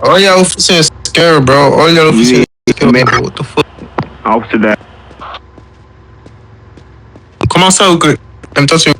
All y'all officers scared, bro. All y'all officers scared, bro. What the fuck? Officer that. Comment ça ou que? En même temps, tu...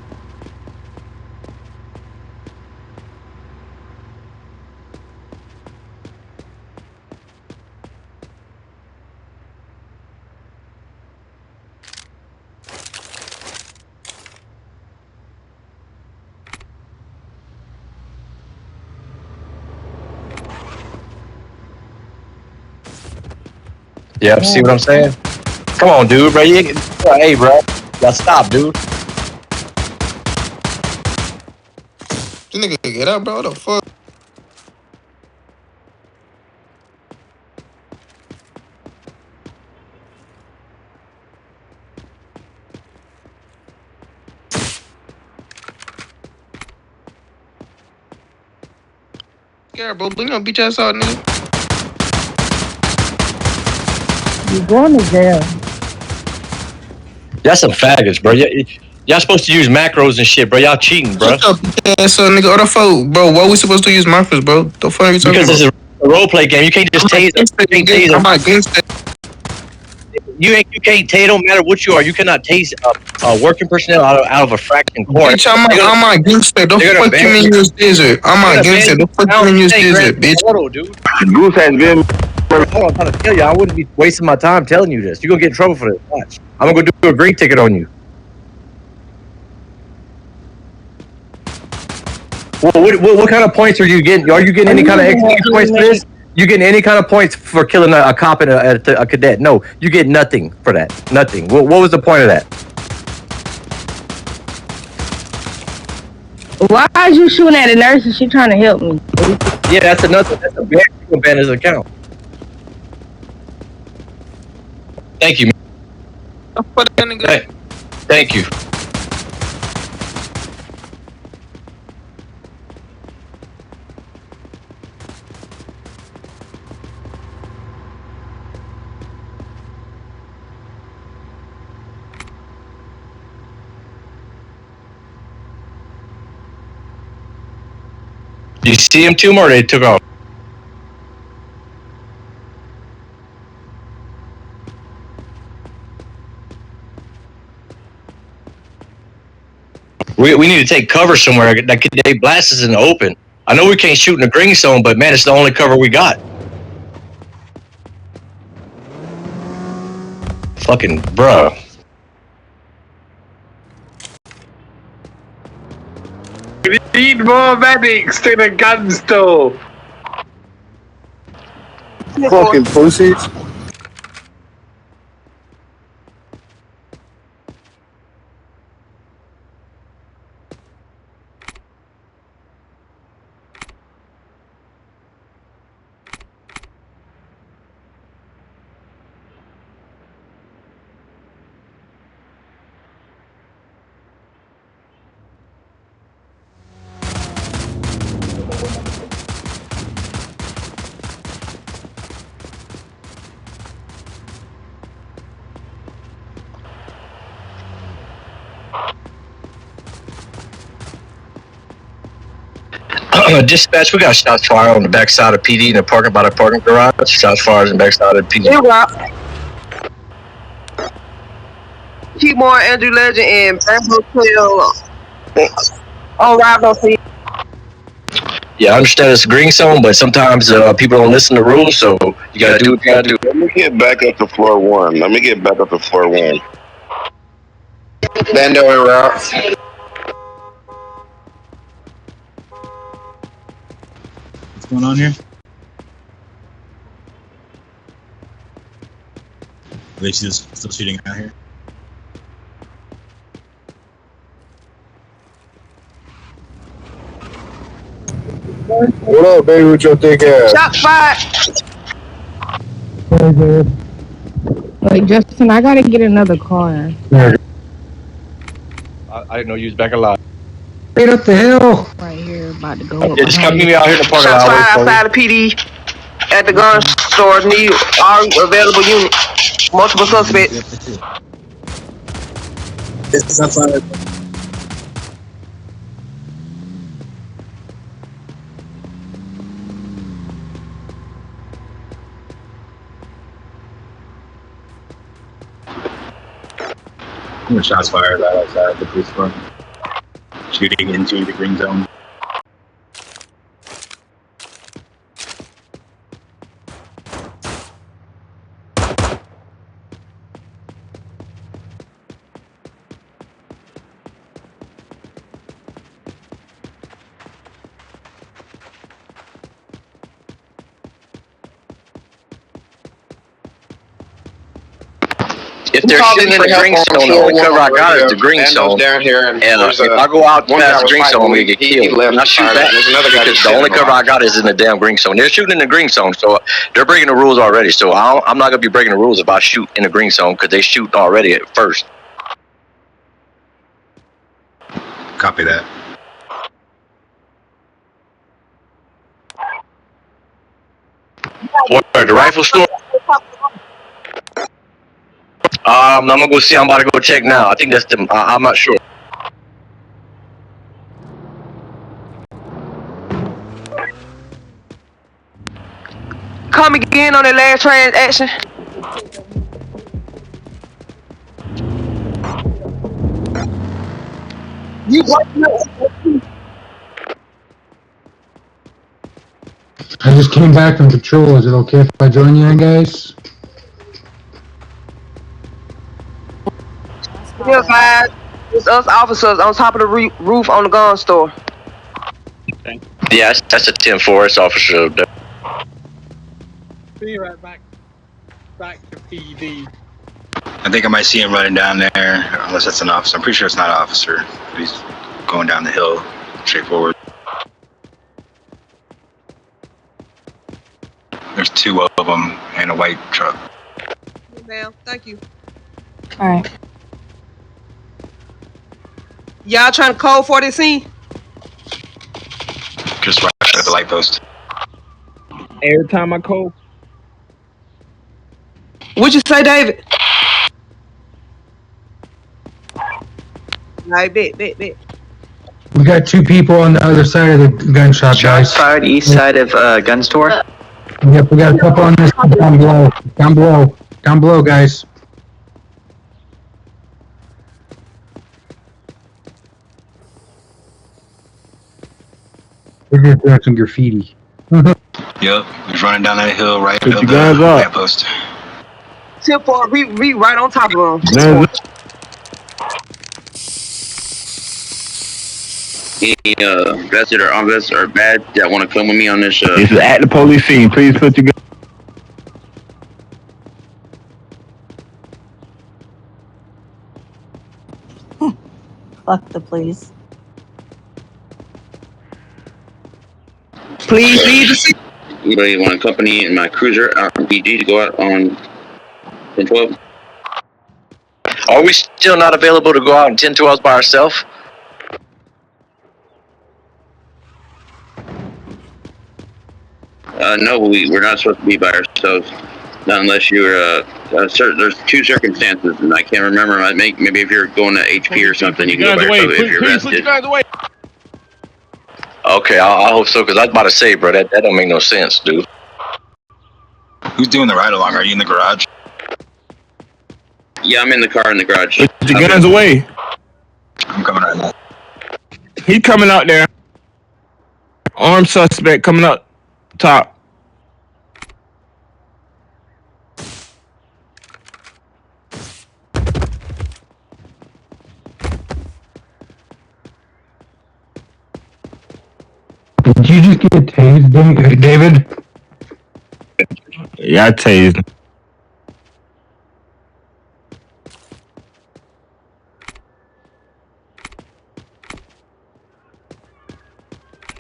Yeah, see what I'm saying? Come on, dude, bro. Hey, bro. Y'all stop, dude. This nigga get out, bro. What the fuck? Scared, bro. Bring your bitch ass out, nigga. You're going to jail. Y'all some faggots, bro. Y'all supposed to use macros and shit, bro. Y'all cheating, bro. Shut your bitch ass up, nigga. What the fuck, bro? Why we supposed to use markers, bro? The fuck are you talking Because about? it's a role play game. You can't just tase them. You can't tase I'm them. not against that. You can't tase. It don't matter what you are. You cannot tase working personnel out of a fraction corner. Bitch, I'm not against that. The fuck you mean use desert? I'm not against it. The fuck you mean use desert, bitch? Dude. Goose has been. Hold on, I'm trying to tell you. I wouldn't be wasting my time telling you this. You're gonna get in trouble for this. Watch. I'm gonna go do a green ticket on you. Well, what kind of points are you getting? Are you getting any kind of extra points for this? You getting any kind of points for killing a cop and a cadet? No, you get nothing for that. Nothing. What was the point of that? Why are you shooting at a nurse and she trying to help me? Yeah, that's another. That's a very ban his account. Thank you. Hey, thank you. You see him too, or they took off? We need to take cover somewhere. They blast us in the open. I know we can't shoot in the green zone, but man, it's the only cover we got. Fucking bruh. We need more medics to the gun store. Fucking pussies. Dispatch, we got shots fired on the backside of PD in the parking by the parking garage. Shots fired on the backside of PD. Keep more Andrew Legend and Bam Hotel on Rival C. Yeah, I understand it's a green zone, but sometimes people don't listen to rules, so you gotta do what you gotta do. Let me get back up to floor one. Bando and route. What's going on here? Are they still shooting out here? What up, baby, with your thick ass? Shot fired. Wait, Justin, I gotta get another car. I didn't know you was back alive. Right up the hill. Right here, about to go up. Yeah, just come meet me out here in the parking Shots lot. fired outside the PD at the gun store. Need all available units. Multiple suspects. Shots fired right outside the police car. Shooting into the green zone. If they're shooting in the green zone, the only cover I got is the green zone. Down here, and And if I go out past the green zone, I'm gonna get killed. I shoot back because the only cover I got is in the damn green zone. They're shooting in the green zone, so they're breaking the rules already. So I'm not gonna be breaking the rules if I shoot in the green zone because they shoot already at first. Copy that. What, the rifle store? I'm gonna go see. I'm about to go check now. I think that's them. I'm not sure. Come again on the last transaction. I just came back from patrol. Is it okay if I join you guys? Yes, guys. It's us officers on top of the roof on the gun store. Yeah, that's a 10 Forest officer. Be right back. Back to PD. I think I might see him running down there, unless that's an officer. I'm pretty sure it's not an officer, but he's going down the hill, straightforward. There's two of them and a white truck. Ma'am, thank you. All right. Y'all trying to code for this scene? Just right at the light post. Every time I call. What'd you say, David? Alright, bet. We got two people on the other side of the gun shop, guys. Shots fired east side of gun store. Yep, we got a couple on this down below, guys. We're just doing some graffiti. Yep, he's running down that hill right Put at your the guns up. lamp post. 10-4, we right on top of them. Any vested or unvested or bad that want to come with me on this? This is at the police scene. Please put your gun. Fuck the police. Please leave the scene. Anybody want to accompany in my cruiser out from PG to go out on 10-12? Are we still not available to go out in 10-12s by ourselves? No, we're not supposed to be by ourselves. Not unless you're, there's two circumstances, and I can't remember. Maybe if you're going to HP or something, you can go by yourself if you're arrested. Okay, I hope so, because I was about to say, bro, that don't make no sense, dude. Who's doing the ride along? Are you in the garage? Yeah, I'm in the car in the garage. Put your guns away. I'm coming right now. He coming out there. Armed suspect coming up top. Did you just get tased, David? Yeah, I tased him.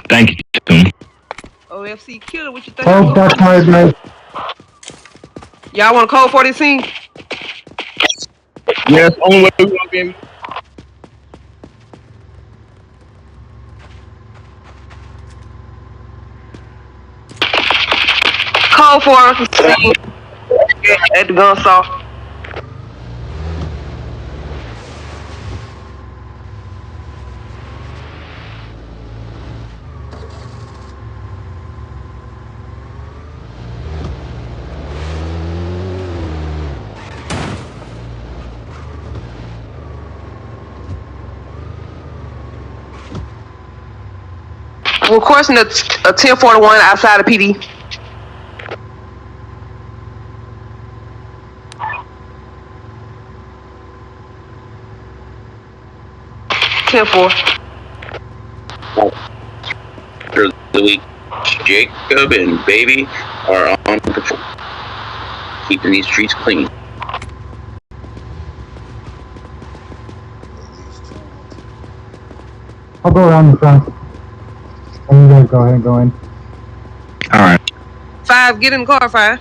Thank you, Tim. OFC killer, what you think? Oh, that's hard, man. Y'all want to code for this scene? Yeah, it's the only way we're gonna be able. Code for a scene at the gun store. requesting a 1041 outside of PD. For the week, Jacob and Baby are on patrol, keeping these streets clean. I'll go around the front. And you guys go ahead and go in. All right. 5, get in the car, 5.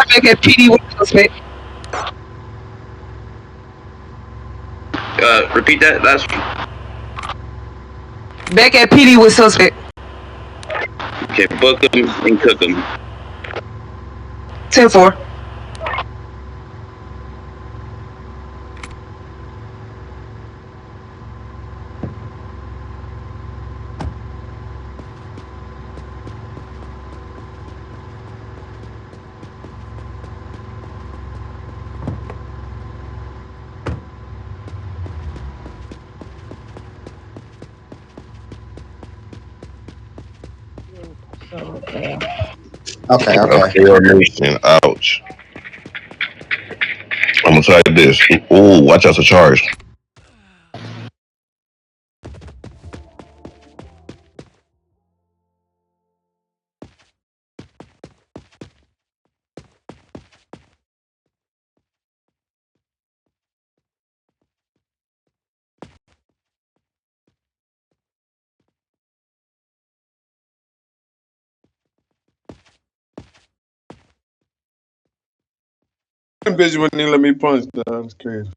Back at PD with suspect. Repeat that last. Back at PD with suspect. Okay, book them and cook them. 10-4. Okay. Formation. Ouch. I'm gonna try this. Ooh, watch out for charge. Bitch wouldn't even let me punch. That's crazy.